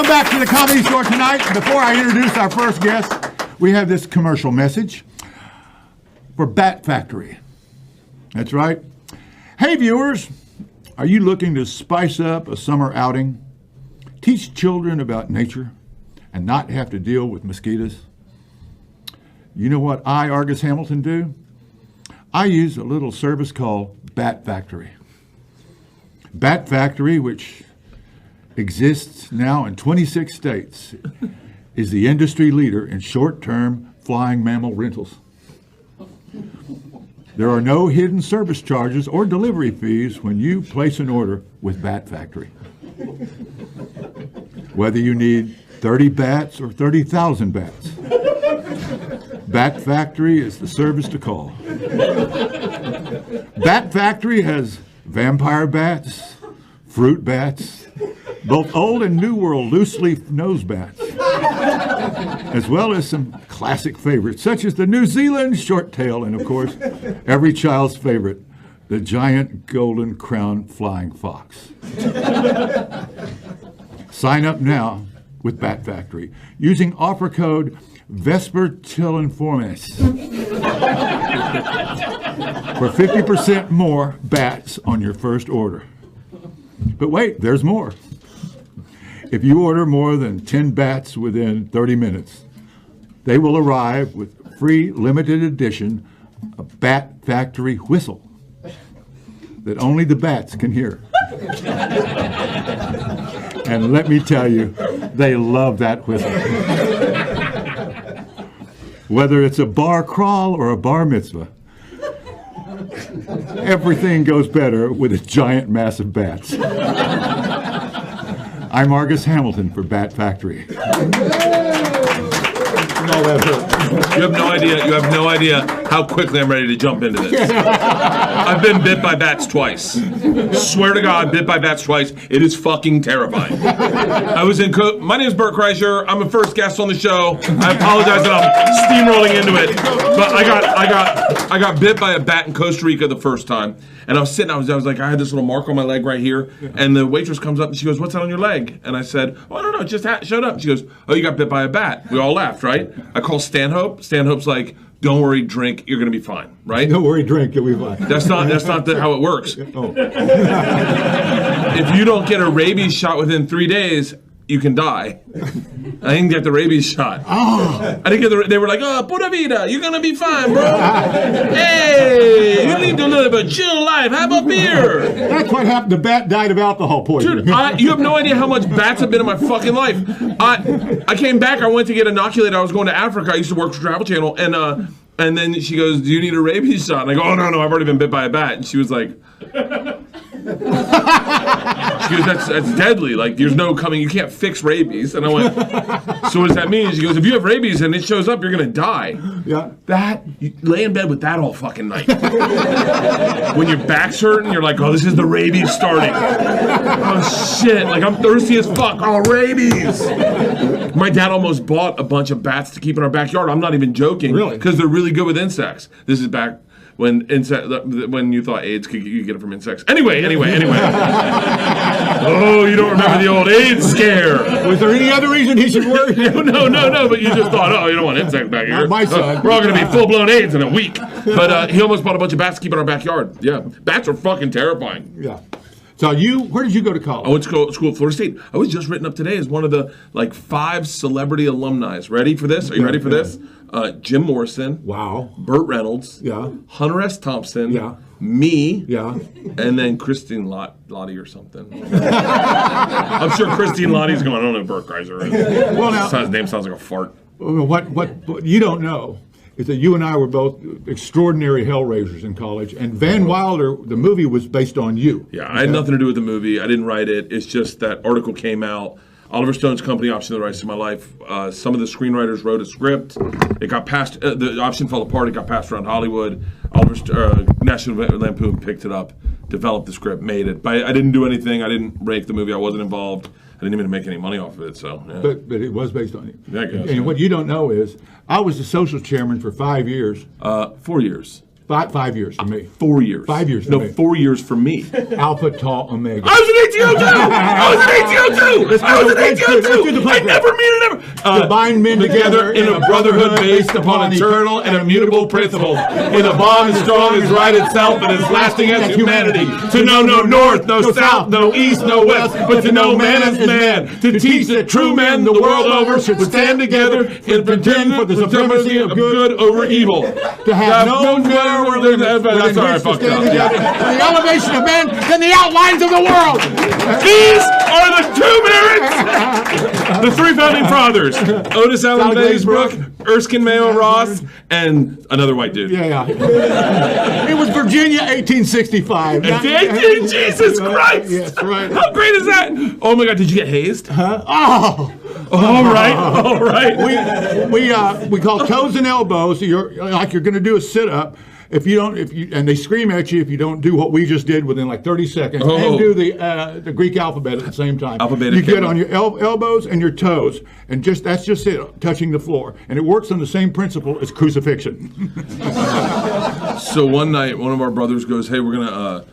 back to the Comedy Store tonight. Before I introduce our first guest, we have this commercial message for Bat Factory. That's right. Hey viewers, are you looking to spice up a summer outing? Teach children about nature and not have to deal with mosquitoes? You know what I, Argus Hamilton, do? I use a little service called Bat Factory. Bat Factory, which exists now in 26 states, is the industry leader in short-term flying mammal rentals. There are no hidden service charges or delivery fees when you place an order with Bat Factory. Whether you need 30 bats or 30,000 bats, Bat Factory is the service to call. Bat Factory has vampire bats, fruit bats, both old and new world loose-leaf nose bats, as well as some classic favorites, such as the New Zealand short-tail and, of course, every child's favorite, the giant golden crown flying fox. Sign up now with Bat Factory using offer code VESPERTILLINFORMES for 50% more bats on your first order. But wait, there's more. If you order more than 10 bats within 30 minutes, they will arrive with free limited edition a Bat Factory whistle that only the bats can hear. And let me tell you, they love that whistle. Whether it's a bar crawl or a bar mitzvah, everything goes better with a giant mass of bats. I'm Argus Hamilton for Bat Factory. You have no idea how quickly I'm ready to jump into this. I've been bit by bats twice. Swear to God, bit by bats twice. It is fucking terrifying. My name is Bert Kreischer. I'm a first guest on the show. I apologize that I'm steamrolling into it, but I got bit by a bat in Costa Rica the first time, and I was sitting. I was like, I had this little mark on my leg right here, and the waitress comes up and she goes, "What's that on your leg?" And I said, "Oh, I don't know, it just showed up." She goes, "Oh, you got bit by a bat." We all laughed, right? I call Stanhope. Stanhope's like, "Don't worry, drink. You're gonna be fine, right?" Don't worry, drink. You'll be fine. That's not how it works. Oh. If you don't get a rabies shot within 3 days, you can die. I didn't get the rabies shot. Oh. I didn't get they were like, "Oh, pura vida, you're gonna be fine, bro. Hey, you need to live a chill life. Have a beer." That's what happened. The bat died of alcohol poisoning. Dude, you have no idea how much bats have been in my fucking life. I came back. I went to get inoculated. I was going to Africa. I used to work for Travel Channel, and then she goes, "Do you need a rabies shot?" And I go, "Oh no, I've already been bit by a bat." And she was like, she goes, that's deadly. Like, there's no coming. You can't fix rabies. And I went, "So what does that mean?" She goes, "If you have rabies and it shows up, you're gonna die." Yeah. You lay in bed with that all fucking night. When your back's hurting, you're like, "Oh, this is the rabies starting." Oh shit! Like, I'm thirsty as fuck. Oh, rabies. My dad almost bought a bunch of bats to keep in our backyard. I'm not even joking. Really? Because they're really good with insects. This is back when you thought AIDS you get it from insects. Anyway. Oh, you don't remember the old AIDS scare? Was there any other reason he should worry? No. But you just thought, oh, you don't want insects back here. Not my son. We're all going to be full-blown AIDS in a week. But he almost bought a bunch of bats to keep in our backyard. Yeah, bats are fucking terrifying. Yeah. So where did you go to college? I went to school at Florida State. I was just written up today as one of the 5 celebrity alumni. Ready for this? Are you ready for this? Jim Morrison. Wow. Burt Reynolds. Yeah. Hunter S. Thompson. Yeah. Me. Yeah. And then Christine Lottie or something. I'm sure Christine Lottie's going, "I don't know who Bert Kreischer is." Well, now, his name sounds like a fart. What you don't know is that you and I were both extraordinary hellraisers in college, and Van Wilder, the movie, was based on you. Yeah, I had nothing to do with the movie. I didn't write it. It's just that article came out. Oliver Stone's company optioned the rights to my life. Some of the screenwriters wrote a script. It got passed. The option fell apart. It got passed around Hollywood. National Lampoon picked it up, developed the script, made it. But I didn't do anything. I didn't rake the movie. I wasn't involved. I didn't even make any money off of it. So, yeah. But it was based on you. Yeah, I guess, and what you don't know is I was the social chairman for 5 years. 4 years. 5 years for me. 4 years. 5 years for No, me. 4 years for me. Alpha, Tau, Omega. I was an ATO2! I was an ATO2! I never mean it ever. Bind men together in a brotherhood based upon eternal and immutable principles. In a bond as strong as right itself and as lasting as humanity. To know no north, no south, no east, no west, but to know man as man. To teach that true men the world over should stand together and contend for the supremacy of good over evil. To have no That's all right, fucked up. The elevation of men and the outlines of the world. These are the 2 merits. The 3 founding fathers: Otis Allen Baysbrook, Erskine Mayo Ross, and another white dude. Yeah. It was Virginia, 1865. Jesus Christ! Yes, right. How great is that? Oh my God! Did you get hazed? Huh? Oh. All right. We call toes and elbows. You're going to do a sit up. If you and they scream at you if you don't do what we just did within like 30 seconds and do the Greek alphabet at the same time. You get on your elbows and your toes, and that's just it, touching the floor, and it works on the same principle as crucifixion. So one night, one of our brothers goes, "Hey, we're gonna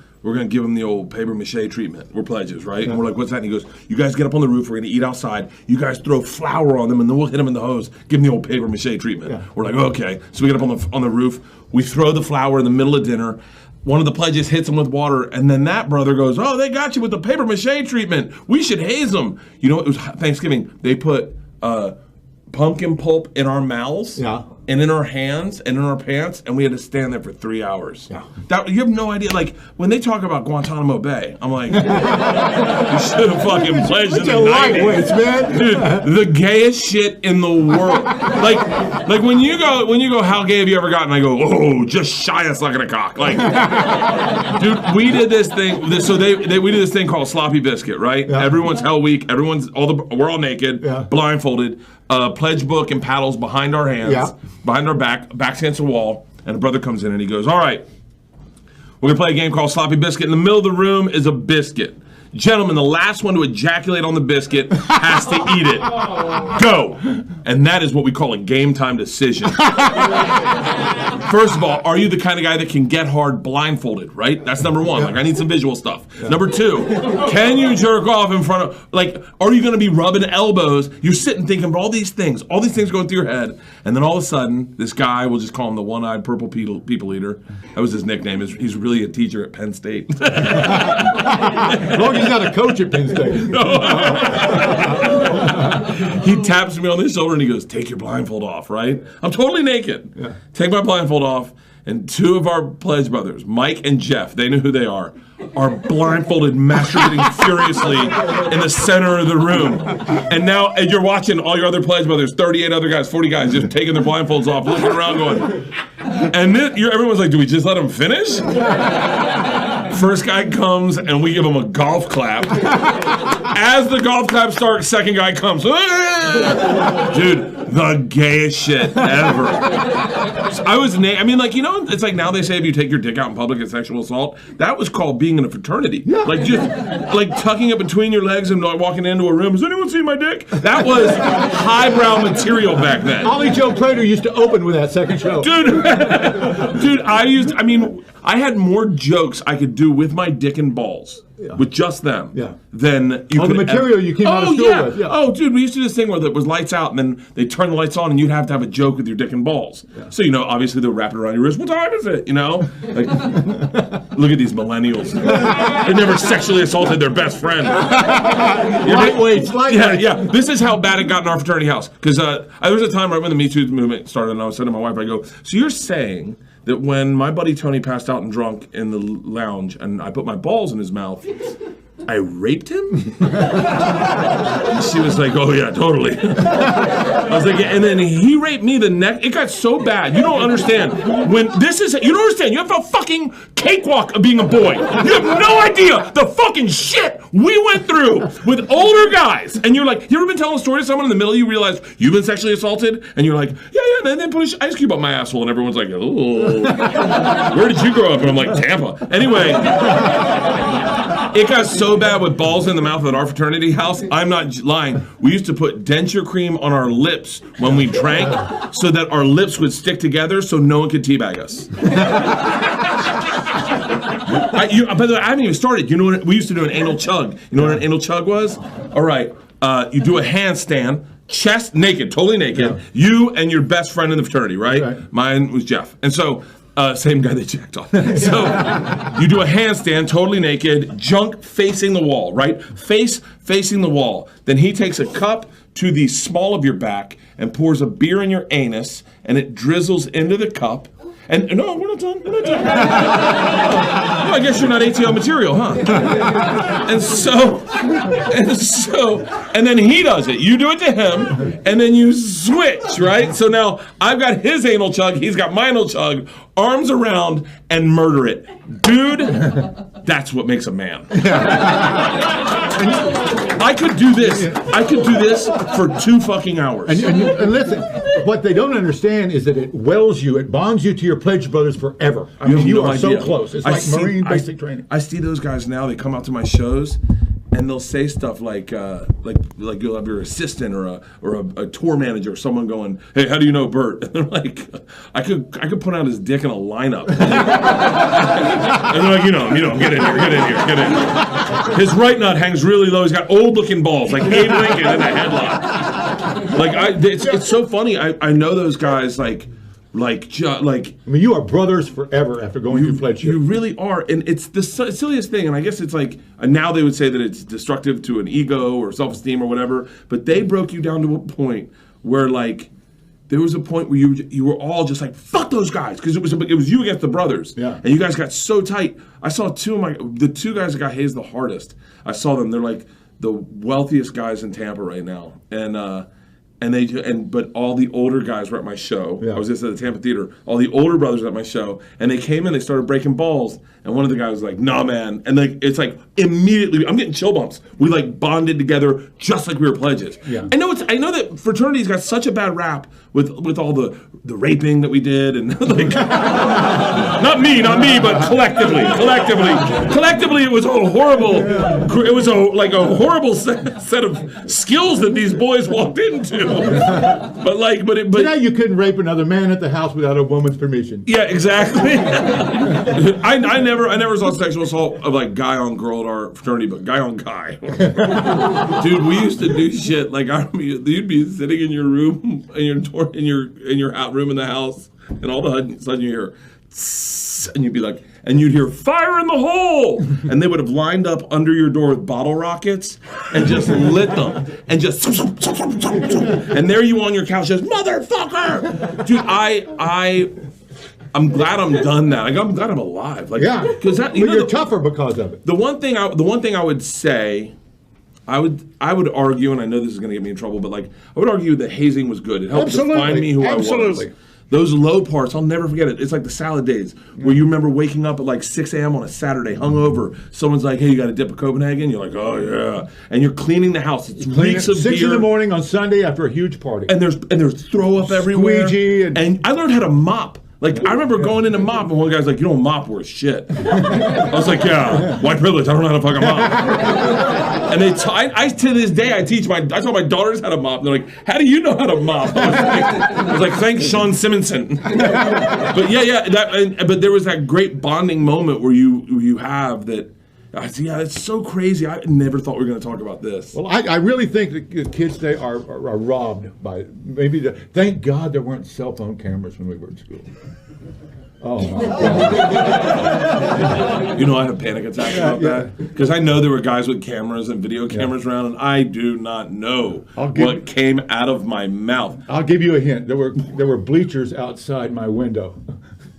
give him the old paper mache treatment. We're pledges, right?" And we're like, "What's that?" And he goes, "You guys get up on the roof. We're gonna eat outside. You guys throw flour on them, and then we'll hit them in the hose. Give them the old paper mache treatment." Yeah. We're like, "Okay." So we get up on the roof. We throw the flour in the middle of dinner. One of the pledges hits him with water, and then that brother goes, "Oh, they got you with the paper mache treatment. We should haze them." You know, it was Thanksgiving. They put pumpkin pulp in our mouths. Yeah. And in our hands and in our pants, and we had to stand there for 3 hours. Yeah. You have no idea. Like, when they talk about Guantanamo Bay, I'm like, you should have fucking pledged in the 90s. Man. Dude, the gayest shit in the world. Like when you go, how gay have you ever gotten? I go, oh, just shy of sucking a cock. Like, dude, we did this thing. We did this thing called sloppy biscuit, right? Yeah. Everyone's hell week. We're all naked, blindfolded. Pledge book and paddles behind our hands, behind our backs against the wall, and a brother comes in and he goes, "All right, we're gonna play a game called Sloppy Biscuit. In the middle of the room is a biscuit. Gentlemen, the last one to ejaculate on the biscuit has to eat it. Go." And that is what we call a game time decision. First of all, are you the kind of guy that can get hard blindfolded, right? That's number one. Like, I need some visual stuff. Number two, can you jerk off in front of, like, are you going to be rubbing elbows? You're sitting thinking about all these things going through your head. And then all of a sudden, this guy, we'll just call him the one-eyed purple people eater. That was his nickname. He's really a teacher at Penn State. As long as he's not a coach at Penn State. He taps me on the shoulder and he goes, "Take your blindfold off," right? I'm totally naked. Yeah. Take my blindfold off, and 2 of our pledge brothers, Mike and Jeff, they know who they are blindfolded, masturbating furiously in the center of the room. And now you're watching all your other pledge brothers, 38 other guys, 40 guys, just taking their blindfolds off, looking around going, and everyone's like, "Do we just let him finish?" First guy comes, and we give him a golf clap. As the golf clap starts, second guy comes. Dude, the gayest shit ever. It's like now they say if you take your dick out in public, it's sexual assault. That was called being in a fraternity. Yeah. Like, just like tucking it between your legs and walking into a room. Has anyone seen my dick? That was highbrow material back then. Ollie Joe Prater used to open with that second show. Dude, I had more jokes I could do with my dick and balls. Yeah. With just them, than you could. The material you came out of school with. Yeah. Oh, dude, we used to do this thing where it was lights out, and then they turn the lights on, and you'd have to have a joke with your dick and balls. Yeah. So, obviously they'll wrap it around your wrist. What time is it? Like, look at these millennials. They never sexually assaulted their best friend. Lightweights. Yeah. This is how bad it got in our fraternity house. Because there was a time right when the Me Too movement started, and I was saying to my wife, I go, "So you're saying that when my buddy Tony passed out and drunk in the lounge and I put my balls in his mouth, I raped him?" She was like, "Oh yeah, totally." I was like, and then he raped me the next. It got so bad. You don't understand. You don't understand. You have a fucking cakewalk of being a boy. You have no idea the fucking shit we went through with older guys. And you're like, you ever been telling a story to someone in the middle, you realize you've been sexually assaulted, and you're like, yeah, and then put ice cube up my asshole, and everyone's like, "Oh, where did you grow up?" And I'm like, "Tampa." Anyway. It got so bad with balls in the mouth at our fraternity house. I'm not lying. We used to put denture cream on our lips when we drank so that our lips would stick together so no one could teabag us. By the way, I haven't even started. You know what? We used to do an anal chug. You know what an anal chug was? All right. You do a handstand, chest naked, totally naked. You and your best friend in the fraternity, right? Mine was Jeff. And so, same guy they checked on. So, you do a handstand, totally naked, junk facing the wall, right? Face facing the wall. Then he takes a cup to the small of your back and pours a beer in your anus, and it drizzles into the cup. And no, we're not done. Well, I guess you're not ATL material, huh? And then he does it. You do it to him, and then you switch, right? So now I've got his anal chug, he's got my anal chug, arms around, and murder it. Dude, that's what makes a man. I could do this. I could do this for 2 fucking hours. And listen, what they don't understand is that it wells you, it bonds you to your pledge brothers forever. I mean, you are so close. It's like Marine basic training. I see those guys now. They come out to my shows, and they'll say stuff like you'll have your assistant or a tour manager or someone going, "Hey, how do you know Bert?" And they're like, "I could put out his dick in a lineup." And they're like, you know, get in here. His right nut hangs really low. He's got old-looking balls, like Abe Lincoln in a headlock. It's so funny. I know those guys like. I mean, you are brothers forever after going through pledge. You really are, and it's the silliest thing. And I guess it's like now they would say that it's destructive to an ego or self-esteem or whatever. But they broke you down to a point where there was a point where you were all just like, fuck those guys, because it was you against the brothers. Yeah. And you guys got so tight. I saw the 2 guys that got hazed the hardest. I saw them. They're like the wealthiest guys in Tampa right now, but all the older guys were at my show. I was just at the Tampa Theater. All the older brothers were at my show, and they came in. They started breaking balls, and one of the guys was like, "Nah, man," and it's like immediately, I'm getting chill bumps. We bonded together just like we were pledges. Yeah. I know that fraternity's got such a bad rap with all the raping that we did, and not me, but collectively, it was a horrible. It was a horrible set of skills that these boys walked into. But now you couldn't rape another man at the house without a woman's permission. Yeah, exactly. I never saw sexual assault of guy on girl at our fraternity, but guy on guy. Dude, we used to do shit you'd be sitting in your room in your room in the house, and all of a sudden you hear, and you'd be like, and you'd hear fire in the hole, and they would have lined up under your door with bottle rockets and just lit them, and just, and there you on your couch, just motherfucker, dude. I'm glad I'm done that. I'm glad I'm alive. Because you're tougher because of it. The one thing I would say, I would argue, and I know this is going to get me in trouble, but I would argue that hazing was good. It helped define me who I was. Those low parts, I'll never forget it. It's like the salad days where you remember waking up at 6 a.m. on a Saturday, hungover. Someone's like, "Hey, you got a dip of Copenhagen?" You're like, "Oh yeah," and you're cleaning the house. It's reeks of 6 beer. in the morning on Sunday after a huge party, and there's throw up everywhere. Squeegee and I learned how to mop. I remember going into mop, and one guy's like, "You don't mop worth shit." I was like, "Yeah, white privilege. I don't know how to fucking mop." And I to this day, I taught my daughters how to mop. And they're like, "How do you know how to mop?" I was like, "Thanks, Sean Simonson." But but there was that great bonding moment where you have that. It's so crazy. I never thought we were going to talk about this. Well, I really think that kids today are robbed by thank God there weren't cell phone cameras when we were in school. Oh my God. I have panic attacks about that because I know there were guys with cameras and video cameras around, and I do not know what came out of my mouth. I'll give you a hint. There were bleachers outside my window.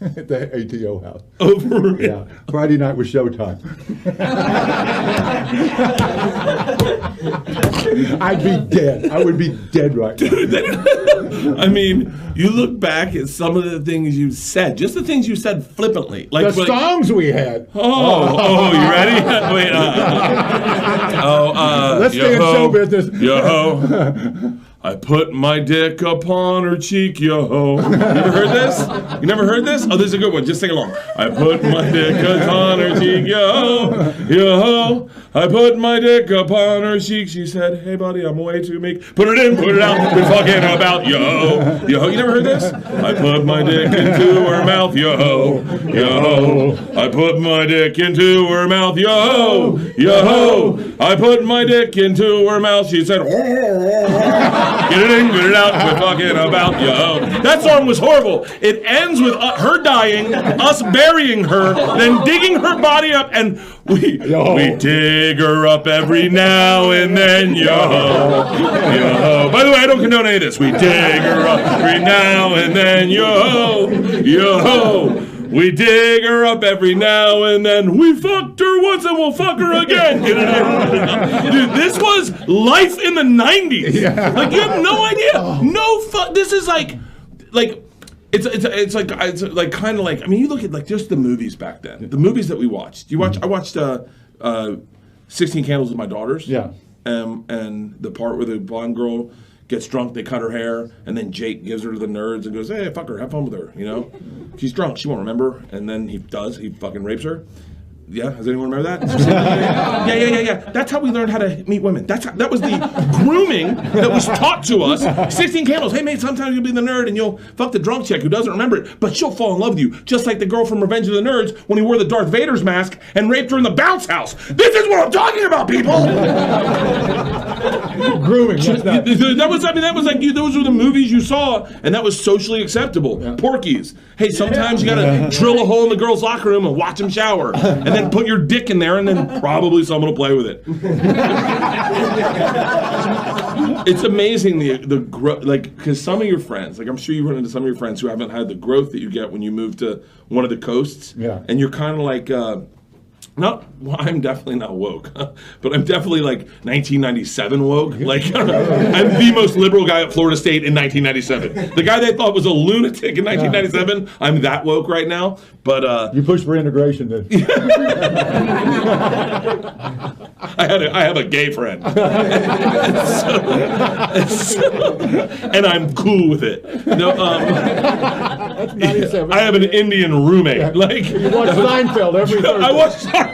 At the ATO house. Over. Yeah. Friday night was showtime. I'd be dead. I would be dead right now. I mean, you look back at some of the things you said, just the things you said flippantly. The songs we had. Oh, you ready? Wait. Let's stay in show business. Yo. I put my dick upon her cheek, yo. You ever heard this? You never heard this? Oh, this is a good one. Just sing along. I put my dick upon her cheek, yo. Yo. I put my dick upon her cheek. She said, hey, buddy, I'm way too meek. Put it in, put it out. We're fucking about, yo. Yo. You never heard this? I put my dick into her mouth, yo. Yo. I put my dick into her mouth, yo. Yo. I put my dick into her mouth. She said, get it in, get it out, we're fucking about, yo. That song was horrible. It ends with her dying, us burying her, then digging her body up, and we dig her up every now and then, yo. Yo. By the way, I don't condone any of this. We dig her up every now and then, yo. Yo. We dig her up every now and then. We fucked her once and we'll fuck her again. Dude, this was life in the 90s. Yeah. Like, you have no idea. No fuck. This is like it's like kind of like, I mean, you look at like just the movies back then. The movies that we watched. I watched 16 Candles with my daughters. Yeah. And the part where the blonde girl gets drunk, they cut her hair, and then Jake gives her to the nerds and goes, hey, fuck her, have fun with her, you know? She's drunk, she won't remember, and then he fucking rapes her. Yeah, does anyone remember that? Yeah. That's how we learned how to meet women. That was the grooming that was taught to us. 16 Candles. Hey, mate, sometimes you'll be the nerd and you'll fuck the drunk chick who doesn't remember it, but she'll fall in love with you, just like the girl from Revenge of the Nerds when he wore the Darth Vader's mask and raped her in the bounce house. This is what I'm talking about, people! Grooming. That was like those were the movies you saw, and that was socially acceptable. Yeah. Porky's. Hey, sometimes you gotta drill a hole in the girl's locker room and watch them shower, and then put your dick in there, and then probably someone will play with it. It's amazing the growth, like, because some of your friends, like I'm sure you run into some of your friends who haven't had the growth that you get when you move to one of the coasts, and you're kind of like. I'm definitely not woke, but I'm definitely like 1997 woke. Like, I'm the most liberal guy at Florida State in 1997. The guy they thought was a lunatic in 1997, I'm that woke right now. But you push for integration then. I have a gay friend, and I'm cool with it. No, that's 97. I have an Indian roommate. Yeah. Like, you watch Seinfeld every Thursday. I watch Seinfeld.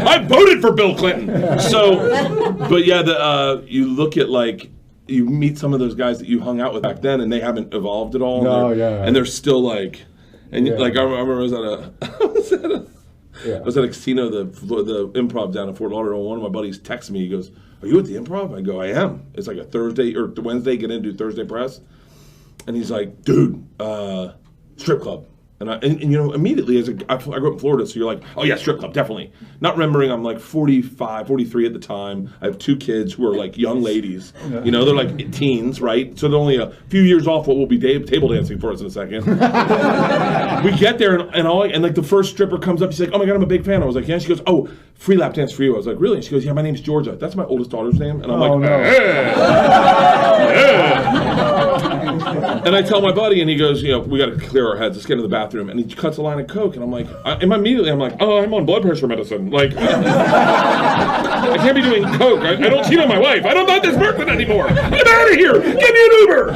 I voted for Bill Clinton. So, but yeah, you look at like. You meet some of those guys that you hung out with back then, and they haven't evolved at all. And they're still like, and like I remember I was at a casino, the Improv down in Fort Lauderdale. One of my buddies texted me. He goes, "Are you at the Improv?" I go, "I am." It's like a Thursday or Wednesday. Get in, do Thursday press, and he's like, "Dude, strip club." And you know, immediately, I grew up in Florida, so you're like, oh yeah, strip club, definitely. Not remembering I'm like 45, 43 at the time. I have 2 kids who are like young ladies. You know, they're like teens, right? So they're only a few years off what will be table dancing for us in a second. We get there, and like the first stripper comes up, she's like, oh my God, I'm a big fan. I was like, yeah. She goes, oh, free lap dance for you. I was like, really? She goes, yeah, my name's Georgia. That's my oldest daughter's name. And I'm like, no. And I tell my buddy, and he goes, you know, we got to clear our heads. Let's get in the bathroom. And he cuts a line of coke, and I'm like, immediately I'm like, oh, I'm on blood pressure medicine. Like, I can't be doing coke. I don't cheat on my wife. I don't want this Berkman anymore. I'm out of here. Give me an Uber.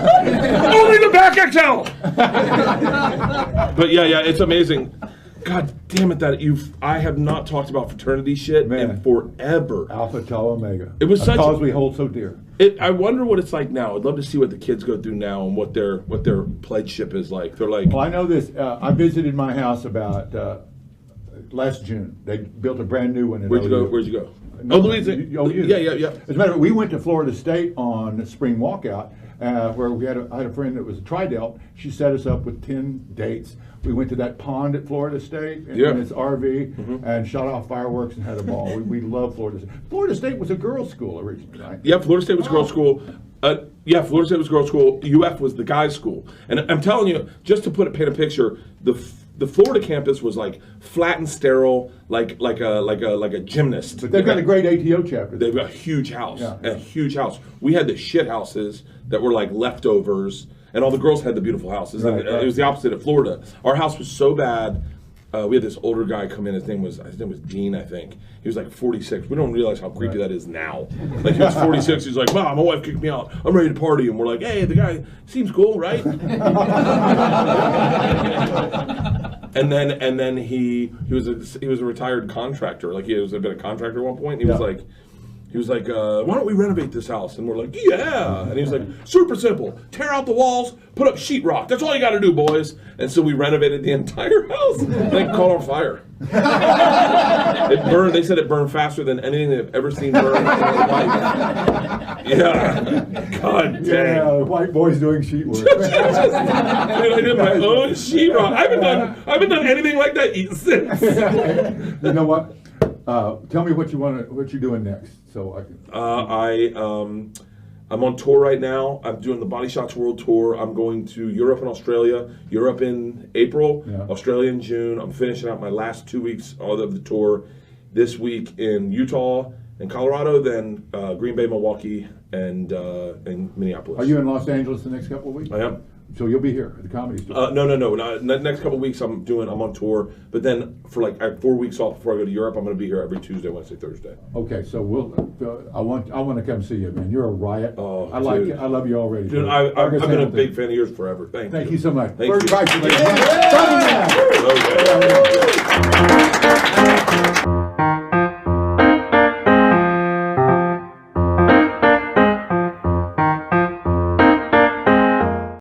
Only the back XL. But yeah, it's amazing. God damn it, I have not talked about fraternity shit in forever. Alpha Tau Omega. It was such cause we hold so dear. I wonder what it's like now. I'd love to see what the kids go through now and what their pledgeship is like. They're like. Well, I know this. I visited my house about last June. They built a brand new one. Where'd you go? No, Louisiana. Yeah. As a matter of fact, we went to Florida State on a spring walkout where I had a friend that was a tri-delt. She set us up with 10 dates. We went to that pond at Florida State in its RV and shot off fireworks and had a ball. We love Florida State. Florida State was a girls' school originally, right? Yeah, Florida State was a girls' school. Florida State was a girls' school. UF was the guys' school. And I'm telling you, just to paint a picture, the Florida campus was like flat and sterile, like a gymnast. But they've got a great ATO chapter. They've got a huge house, a huge house. We had the shit houses that were like leftovers. And all the girls had the beautiful houses. Right. It was the opposite of Florida. Our house was so bad, we had this older guy come in. His name was Dean, I think. He was like 46. We don't realize how creepy that is now. Like he was 46. He's like, "Wow, my wife kicked me out. I'm ready to party." And we're like, "Hey, the guy seems cool, right?" And then he was a retired contractor. Like he was a bit of contractor at one point. And he was like, why don't we renovate this house? And we're like, yeah. And he was like, super simple. Tear out the walls, put up sheetrock. That's all you got to do, boys. And so we renovated the entire house. They caught on fire. It burned. They said it burned faster than anything they've ever seen burn in their life. Yeah. God dang. Yeah, white boys doing sheet work. Dude, I did my own sheetrock. I haven't done anything like that since. You know what? Tell me what you're doing next, so I can. I'm on tour right now. I'm doing the Body Shots World Tour. I'm going to Europe and Australia. Europe in April, Australia in June. I'm finishing out my last 2 weeks of the tour this week in Utah and Colorado, then Green Bay, Milwaukee, and Minneapolis. Are you in Los Angeles the next couple of weeks? I am. So you'll be here at the Comedy Store? No. Next couple of weeks I'm on tour, but then for I have 4 weeks off before I go to Europe. I'm going to be here every Tuesday, Wednesday, Thursday. Okay, so I want to come see you, man. You're a riot. Oh, I like it. I love you already. Dude, I've been a big fan of yours forever. Thank you. Thank you so much. Thank Bert you. Kreischer, ladies and gentlemen. Okay.